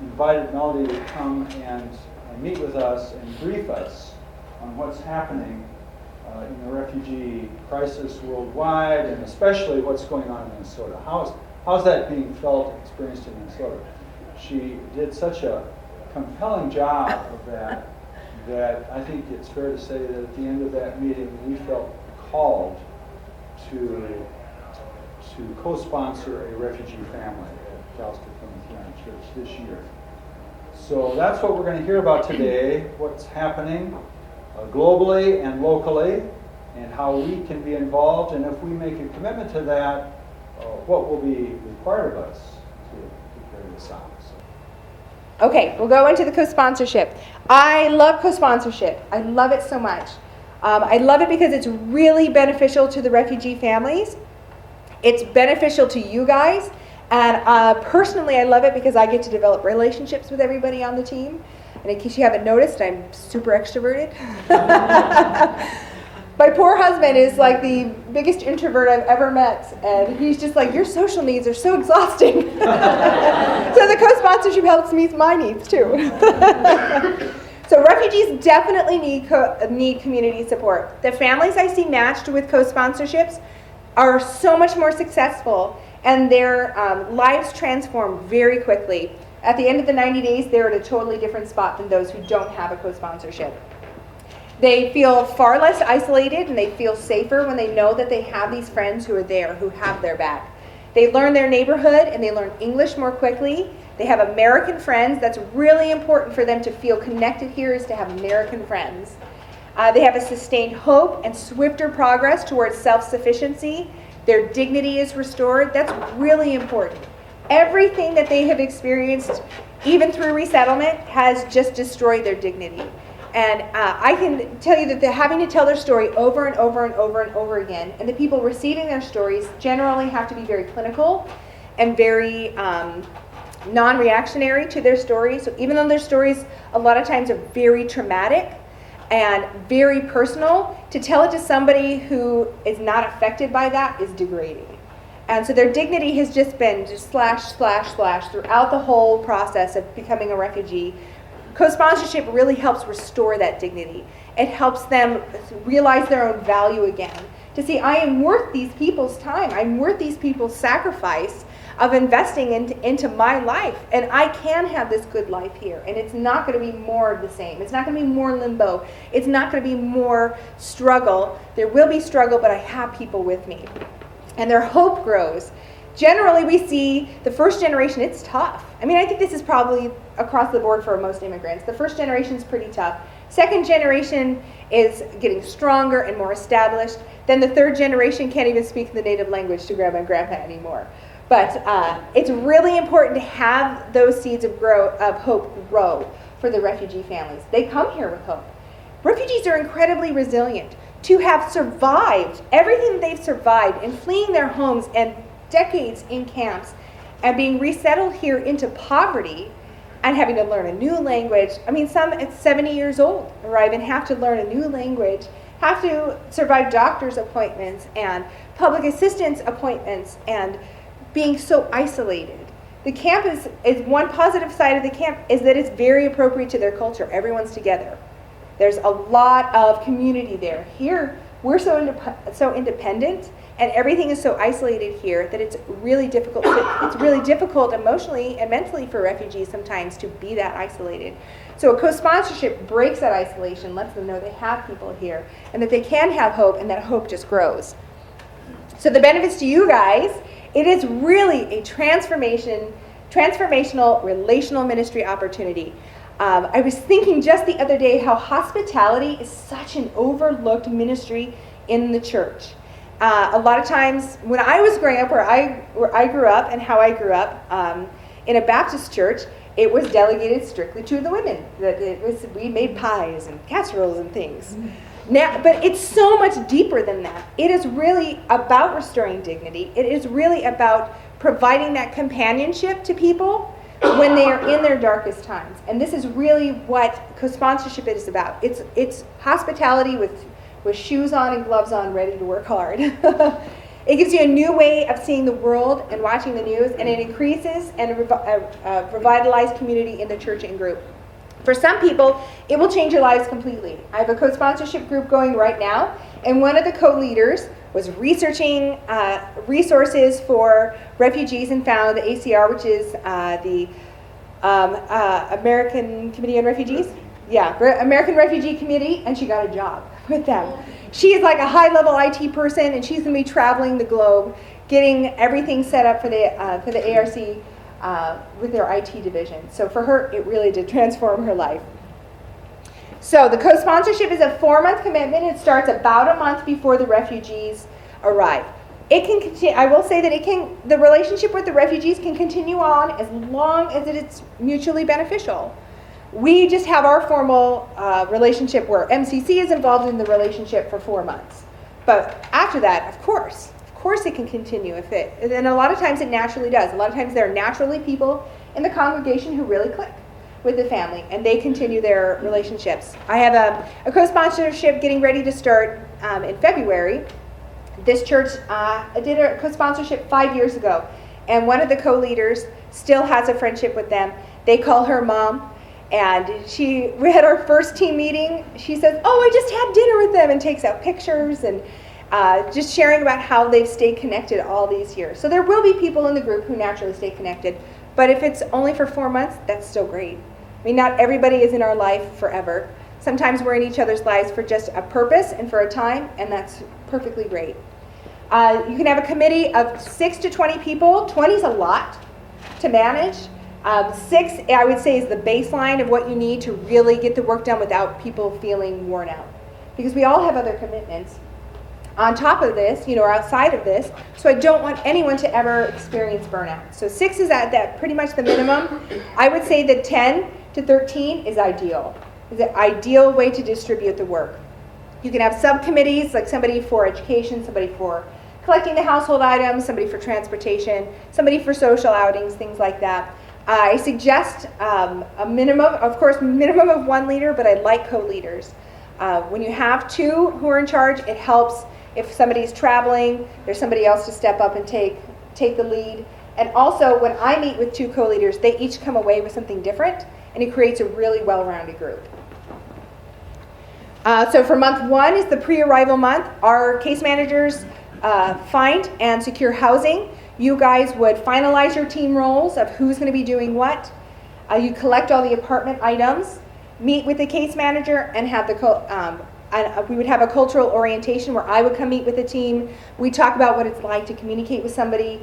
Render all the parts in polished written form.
invited Melody to come and meet with us and brief us on what's happening in the refugee crisis worldwide, and especially what's going on in Minnesota. How's that being felt and experienced in Minnesota? She did such a compelling job of that I think it's fair to say that at the end of that meeting we felt called to co-sponsor a refugee family at Calston Lutheran Church this year. So that's what we're going to hear about today, what's happening globally and locally, and how we can be involved, and if we make a commitment to that, what will be required of us to carry this out. So. Okay, we'll go into the co-sponsorship. I love co-sponsorship. I love it so much. I love it because it's really beneficial to the refugee families. It's beneficial to you guys. And personally, I love it because I get to develop relationships with everybody on the team. And in case you haven't noticed, I'm super extroverted. My poor husband is like the biggest introvert I've ever met. And he's just like, your social needs are so exhausting. So the co-sponsorship helps meet my needs too. So refugees definitely need community support. The families I see matched with co-sponsorships are so much more successful, and their lives transform very quickly. At the end of the 90 days, they're at a totally different spot than those who don't have a co-sponsorship. They feel far less isolated, and they feel safer when they know that they have these friends who are there, who have their back. They learn their neighborhood, and they learn English more quickly. They have American friends. That's really important for them to feel connected here, is to have American friends. They have a sustained hope and swifter progress towards self-sufficiency. Their dignity is restored. That's really important. Everything that they have experienced, even through resettlement, has just destroyed their dignity. And I can tell you that they're having to tell their story over and over and over and over again. And the people receiving their stories generally have to be very clinical and very non-reactionary to their stories. So even though their stories a lot of times are very traumatic and very personal, to tell it to somebody who is not affected by that is degrading. And so their dignity has just been just slash throughout the whole process of becoming a refugee. Co-sponsorship really helps restore that dignity. It helps them realize their own value again. To see, I am worth these people's time. I'm worth these people's sacrifice of investing into my life. And I can have this good life here. And it's not going to be more of the same. It's not going to be more limbo. It's not going to be more struggle. There will be struggle, but I have people with me. And their hope grows. Generally, we see the first generation, it's tough. I mean, I think this is probably across the board for most immigrants. The first generation is pretty tough. Second generation is getting stronger and more established. Then the third generation can't even speak the native language to grandma and grandpa anymore. But it's really important to have those seeds of hope grow for the refugee families. They come here with hope. Refugees are incredibly resilient. To have survived everything they've survived in fleeing their homes and decades in camps and being resettled here into poverty and having to learn a new language. I mean, some at 70 years old arrive and have to learn a new language, have to survive doctor's appointments and public assistance appointments, and being so isolated. The camp is one positive side of the camp is that it's very appropriate to their culture. Everyone's together. There's a lot of community there. Here, we're so independent, and everything is so isolated here that it's really difficult. It's really difficult emotionally and mentally for refugees sometimes to be that isolated. So a co-sponsorship breaks that isolation, lets them know they have people here, and that they can have hope, and that hope just grows. So the benefits to you guys, it is really a transformational relational ministry opportunity. I was thinking just the other day how hospitality is such an overlooked ministry in the church. A lot of times when I was growing up, where I grew up and how I grew up in a Baptist church, it was delegated strictly to the women. We made pies and casseroles and things. Now, but it's so much deeper than that. It is really about restoring dignity. It is really about providing that companionship to people when they are in their darkest times. And this is really what co-sponsorship is about. It's hospitality with shoes on and gloves on, ready to work hard. It gives you a new way of seeing the world and watching the news, and it increases and revitalizes community in the church and group. For some people, it will change your lives completely. I have a co-sponsorship group going right now, and one of the co-leaders was researching resources for refugees and found the ACR, which is the American Committee on Refugees? Yeah, American Refugee Committee, and she got a job with them. She is like a high-level IT person, and she's going to be traveling the globe, getting everything set up for the ARC with their IT division. So for her, it really did transform her life. So the co-sponsorship is a 4-month commitment. It starts about a month before the refugees arrive. It can continue. I will say that the relationship with the refugees can continue on as long as it's mutually beneficial. We just have our formal relationship where MCC is involved in the relationship for 4 months. But after that, of course it can continue and a lot of times it naturally does. A lot of times there are naturally people in the congregation who really click with the family, and they continue their relationships. I have a co-sponsorship getting ready to start in February. This church did a co-sponsorship 5 years ago, and one of the co-leaders still has a friendship with them. They call her Mom, and we had our first team meeting. She says, "Oh, I just had dinner with them," and takes out pictures and just sharing about how they've stayed connected all these years. So there will be people in the group who naturally stay connected, but if it's only for 4 months, that's still great. I mean, not everybody is in our life forever. Sometimes we're in each other's lives for just a purpose and for a time, and that's perfectly great. You can have a committee of 6 to 20 people. 20 is a lot to manage. 6, I would say, is the baseline of what you need to really get the work done without people feeling worn out. Because we all have other commitments on top of this, or outside of this, so I don't want anyone to ever experience burnout. So 6 is at that pretty much the minimum. I would say that 10 to 13 is ideal. Is an ideal way to distribute the work. You can have subcommittees, like somebody for education, somebody for collecting the household items, somebody for transportation, somebody for social outings, things like that. I suggest a minimum of 1 leader, but I like co-leaders. When you have 2 who are in charge, it helps if somebody's traveling, there's somebody else to step up and take the lead. And also, when I meet with 2 co-leaders, they each come away with something different, and it creates a really well-rounded group. So for month 1 is the pre-arrival month. Our case managers find and secure housing. You guys would finalize your team roles of who's going to be doing what. You collect all the apartment items, meet with the case manager, and have we would have a cultural orientation where I would come meet with the team. We talk about what it's like to communicate with somebody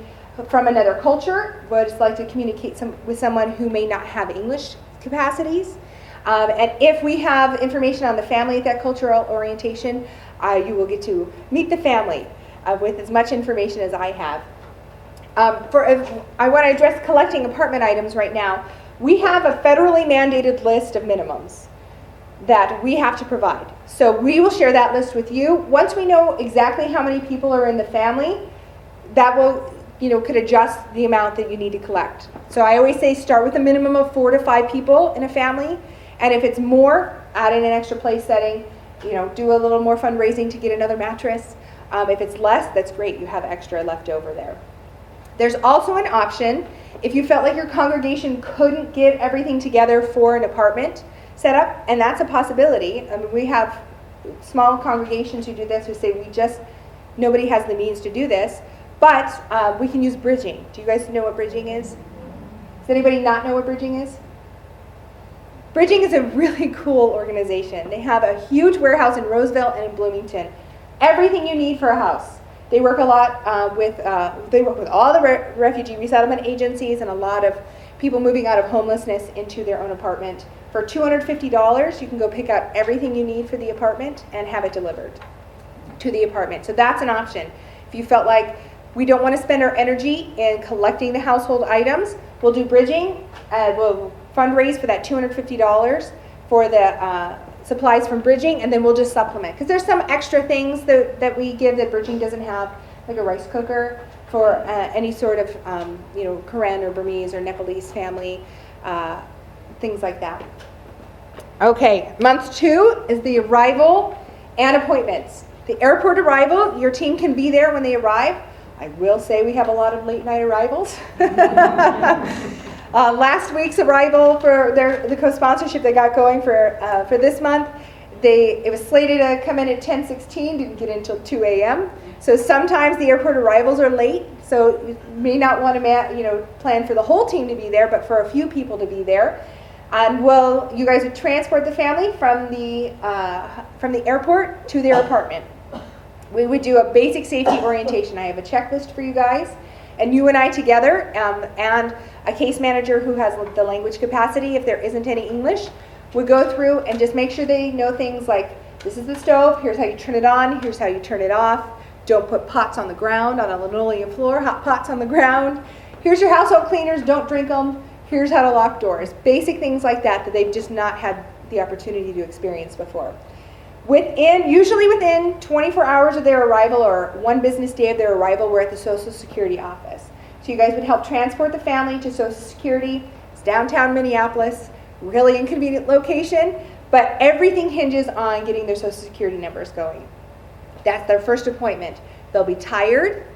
from another culture, what it's like to communicate with someone who may not have English capacities. And if we have information on the family at that cultural orientation, you will get to meet the family with as much information as I have. I want to address collecting apartment items right now. We have a federally mandated list of minimums that we have to provide. So we will share that list with you. Once we know exactly how many people are in the family, that will, could adjust the amount that you need to collect. So I always say start with a minimum of 4 to 5 people in a family. And if it's more, add in an extra place setting, do a little more fundraising to get another mattress. If it's less, that's great. You have extra left over there. There's also an option if you felt like your congregation couldn't get everything together for an apartment setup, and that's a possibility. I mean, we have small congregations who do this, who say nobody has the means to do this, but we can use bridging. Do you guys know what bridging is? Does anybody not know what bridging is? Bridging is a really cool organization. They have a huge warehouse in Roseville and in Bloomington. Everything you need for a house. They work a lot they work with all the refugee resettlement agencies and a lot of people moving out of homelessness into their own apartment. For $250, you can go pick out everything you need for the apartment and have it delivered to the apartment. So that's an option. If you felt like we don't want to spend our energy in collecting the household items, we'll do bridging. We'll fundraise for that $250 for the supplies from bridging, and then we'll just supplement. Because there's some extra things that we give that bridging doesn't have, like a rice cooker for any sort of, Karen or Burmese or Nepalese family, things like that. Okay, month 2 is the arrival and appointments. The airport arrival, your team can be there when they arrive. I will say we have a lot of late night arrivals. Last week's arrival for the co-sponsorship they got going for this month, it was slated to come in at 10:16, didn't get in until 2 a.m. So sometimes the airport arrivals are late, so you may not want to plan for the whole team to be there, but for a few people to be there. And you guys would transport the family from the airport to their apartment. We would do a basic safety orientation. I have a checklist for you guys, and you and I together, and a case manager who has the language capacity, if there isn't any English, would go through and just make sure they know things like, this is the stove, here's how you turn it on, here's how you turn it off. Don't put pots on the ground, on a linoleum floor, hot pots on the ground. Here's your household cleaners, don't drink them. Here's how to lock doors. Basic things like that they've just not had the opportunity to experience before. Usually within 24 hours of their arrival or one business day of their arrival, we're at the Social Security office. So you guys would help transport the family to Social Security. It's downtown Minneapolis, really inconvenient location, but everything hinges on getting their Social Security numbers going. That's their first appointment. They'll be tired.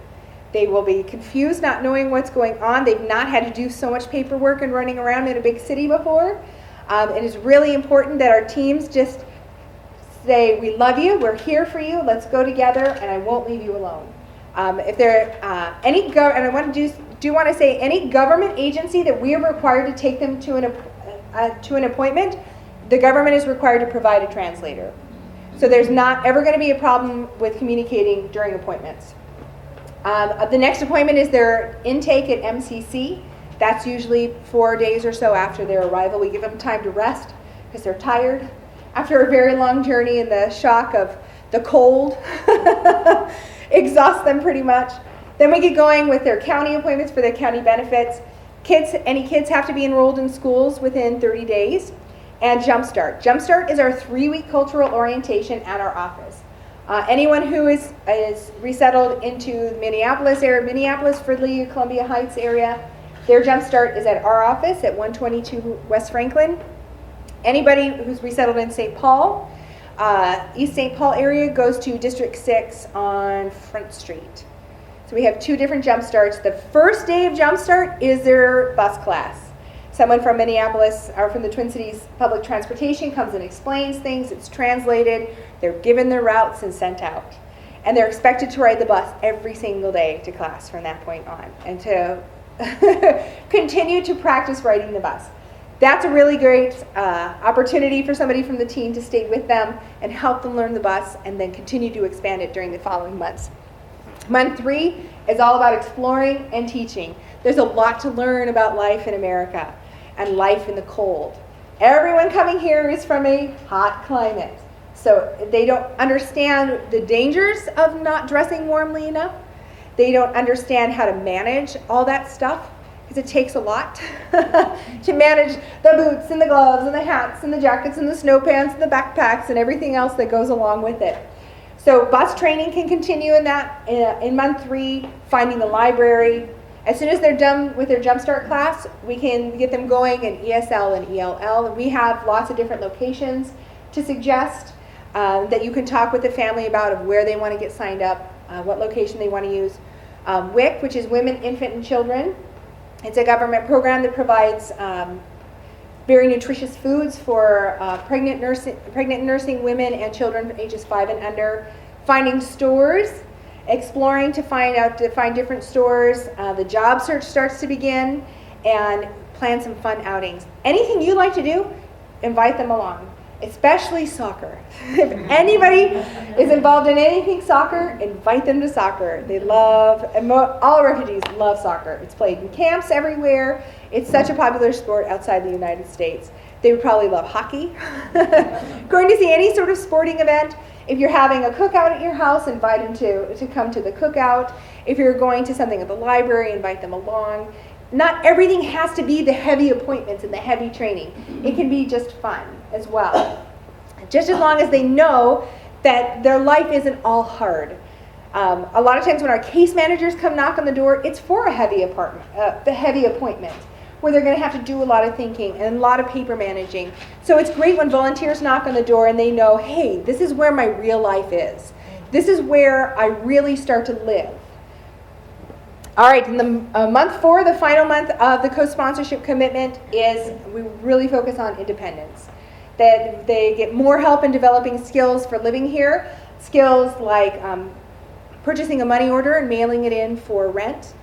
They will be confused, not knowing what's going on. They've not had to do so much paperwork and running around in a big city before. It is really important that our teams just say, we love you, we're here for you, let's go together, and I won't leave you alone. If there and I want to say any government agency that we are required to take them to an appointment, the government is required to provide a translator. So there's not ever going to be a problem with communicating during appointments. The next appointment is their intake at MCC. That's usually 4 days or so after their arrival. We give them time to rest because they're tired after a very long journey, and the shock of the cold exhausts them pretty much. Then we get going with their county appointments for their county benefits. Any kids have to be enrolled in schools within 30 days. And Jumpstart. Jumpstart is our 3-week cultural orientation at our office. Anyone who is resettled into the Minneapolis area, Minneapolis, Fridley, Columbia Heights area, their Jumpstart is at our office at 122 West Franklin. Anybody who's resettled in St. Paul, East St. Paul area, goes to District 6 on Front Street. So we have 2 different Jumpstarts. The first day of Jumpstart is their bus class. Someone from Minneapolis or from the Twin Cities Public Transportation comes and explains things. It's translated. They're given their routes and sent out. And they're expected to ride the bus every single day to class from that point on and to continue to practice riding the bus. That's a really great opportunity for somebody from the team to stay with them and help them learn the bus and then continue to expand it during the following months. Month 3 is all about exploring and teaching. There's a lot to learn about life in America and life in the cold. Everyone coming here is from a hot climate, so they don't understand the dangers of not dressing warmly enough. They don't understand how to manage all that stuff, because it takes a lot to manage the boots and the gloves and the hats and the jackets and the snow pants and the backpacks and everything else that goes along with it. So bus training can continue in month 3, finding the library. As soon as they're done with their Jumpstart class, we can get them going in ESL and ELL. We have lots of different locations to suggest that you can talk with the family about of where they want to get signed up, what location they want to use. WIC, which is Women, Infant, and Children. It's a government program that provides very nutritious foods for pregnant nursing women and children ages 5 and under. Finding stores, exploring to find different stores. The job search starts to begin, and plan some fun outings. Anything you like to do, invite them along, especially soccer. If anybody is involved in anything soccer, invite them to soccer. All refugees love soccer. It's played in camps everywhere. It's such a popular sport outside the United States. They would probably love hockey. Going to see any sort of sporting event. If you're having a cookout at your house, invite them to come to the cookout. If you're going to something at the library, invite them along. Not everything has to be the heavy appointments and the heavy training. It can be just fun as well. Just as long as they know that their life isn't all hard. A lot of times when our case managers come knock on the door, it's for a heavy appointment, where they're going to have to do a lot of thinking and a lot of paper managing. So it's great when volunteers knock on the door and they know, hey, this is where my real life is. This is where I really start to live. All right, and the month 4, the final month of the co-sponsorship commitment, is we really focus on independence. That they get more help in developing skills for living here, skills like purchasing a money order and mailing it in for rent,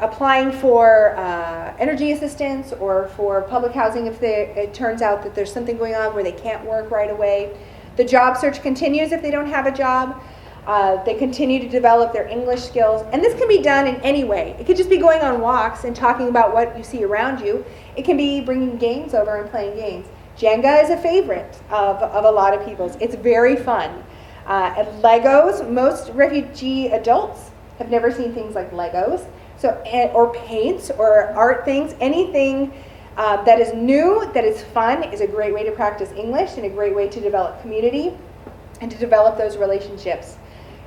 applying for energy assistance or for public housing if it turns out that there's something going on where they can't work right away. The job search continues if they don't have a job. They continue to develop their English skills. And this can be done in any way. It could just be going on walks and talking about what you see around you. It can be bringing games over and playing games. Jenga is a favorite of a lot of people's. It's very fun. Legos, most refugee adults have never seen things like Legos. So, or paints or art things, anything that is new, that is fun, is a great way to practice English and a great way to develop community and to develop those relationships.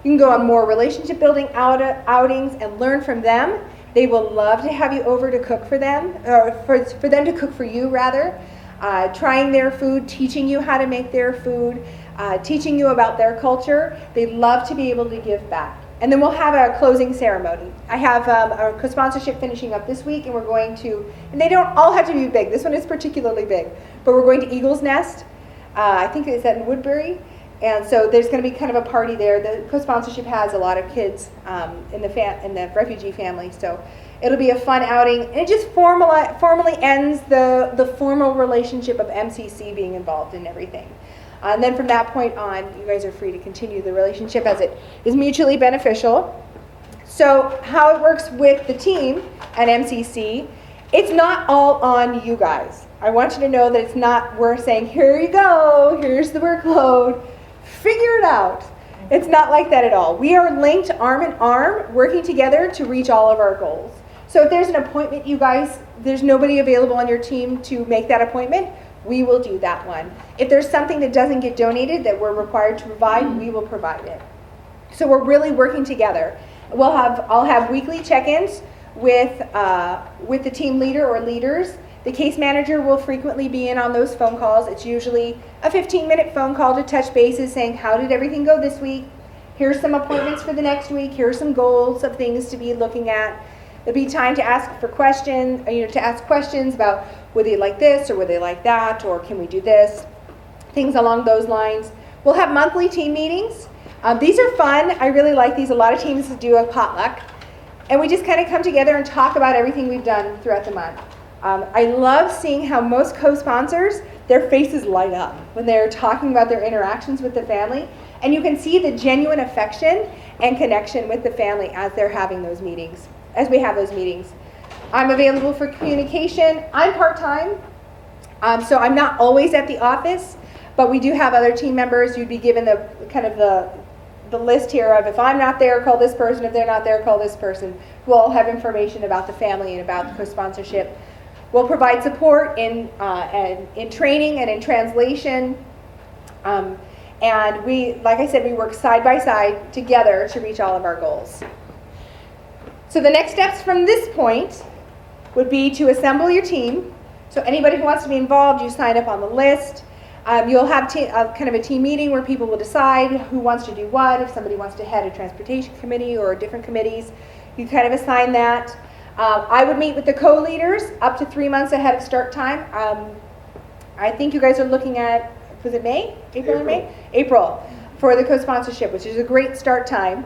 You can go on more relationship building outings and learn from them. They will love to have you over to cook for them, or for them to cook for you rather. Trying their food, teaching you how to make their food, teaching you about their culture. They love to be able to give back. And then we'll have a closing ceremony. I have a co-sponsorship finishing up this week, and we're going to, and they don't all have to be big. This one is particularly big. But we're going to Eagle's Nest. I think it's at Woodbury. And so there's going to be kind of a party there. The co-sponsorship has a lot of kids in the refugee family. So it'll be a fun outing. And it just formally ends the formal relationship of MCC being involved in everything. And then from that point on, you guys are free to continue the relationship as it is mutually beneficial. So how it works with the team at MCC, it's not all on you guys. I want you to know that it's not, we're saying, here you go, here's the workload, figure it out. It's not like that at all. We are linked arm in arm, working together to reach all of our goals. So if there's an appointment, you guys, there's nobody available on your team to make that appointment, we will do that one. If there's something that doesn't get donated that we're required to provide, we will provide it. So we're really working together. I'll have weekly check-ins with the team leader or leaders. The case manager will frequently be in on those phone calls. It's usually a 15-minute phone call to touch bases, saying, how did everything go this week? Here's some appointments for the next week. Here are some goals of things to be looking at. There'll be time to ask for questions, to ask questions about would they like this or would they like that, or can we do this? Things along those lines. We'll have monthly team meetings. These are fun. I really like these. A lot of teams do a potluck. And we just kind of come together and talk about everything we've done throughout the month. I love seeing how most co-sponsors, their faces light up when they're talking about their interactions with the family. And you can see the genuine affection and connection with the family as they're having those meetings, as we have those meetings. I'm available for communication. I'm part-time, so I'm not always at the office, but we do have other team members. You'd be given the kind of the list here of if I'm not there, call this person. If they're not there, call this person. We'll all have information about the family and about the co-sponsorship. We'll provide support in training and in translation. And we, like I said, we work side by side together to reach all of our goals. So the next steps from this point would be to assemble your team. So anybody who wants to be involved, you sign up on the list. You'll have kind of a team meeting where people will decide who wants to do what. If somebody wants to head a transportation committee or different committees, you kind of assign that. I would meet with the co-leaders up to 3 months ahead of start time. I think you guys are looking at, was it May? April or May? April for the co-sponsorship, which is a great start time.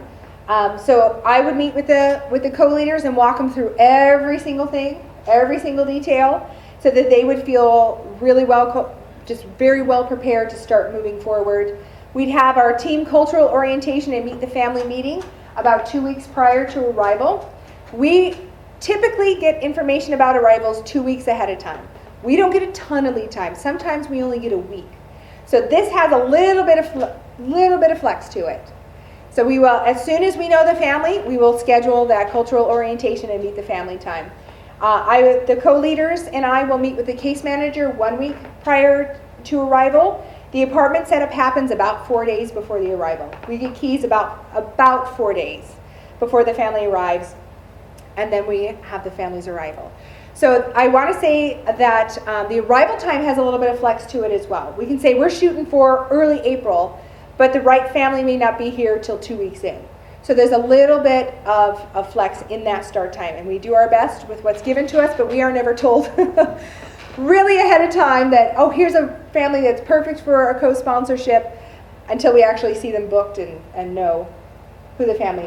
So I would meet with the co-leaders and walk them through every single thing, every single detail, so that they would feel really well, just very well prepared to start moving forward. We'd have our team cultural orientation and meet the family meeting about 2 weeks prior to arrival. We typically get information about arrivals 2 weeks ahead of time. We don't get a ton of lead time. Sometimes we only get a week. So this has a little bit of flex to it. So we will, as soon as we know the family, we will schedule that cultural orientation and meet the family time. The co-leaders and I will meet with the case manager 1 week prior to arrival. The apartment setup happens about 4 days before the arrival. We get keys about 4 days before the family arrives, and then we have the family's arrival. So I want to say that the arrival time has a little bit of flex to it as well. We can say we're shooting for early April, but the right family may not be here till 2 weeks in. So there's a little bit of flex in that start time, and we do our best with what's given to us, but we are never told really ahead of time that, oh, here's a family that's perfect for a co-sponsorship, until we actually see them booked and know who the family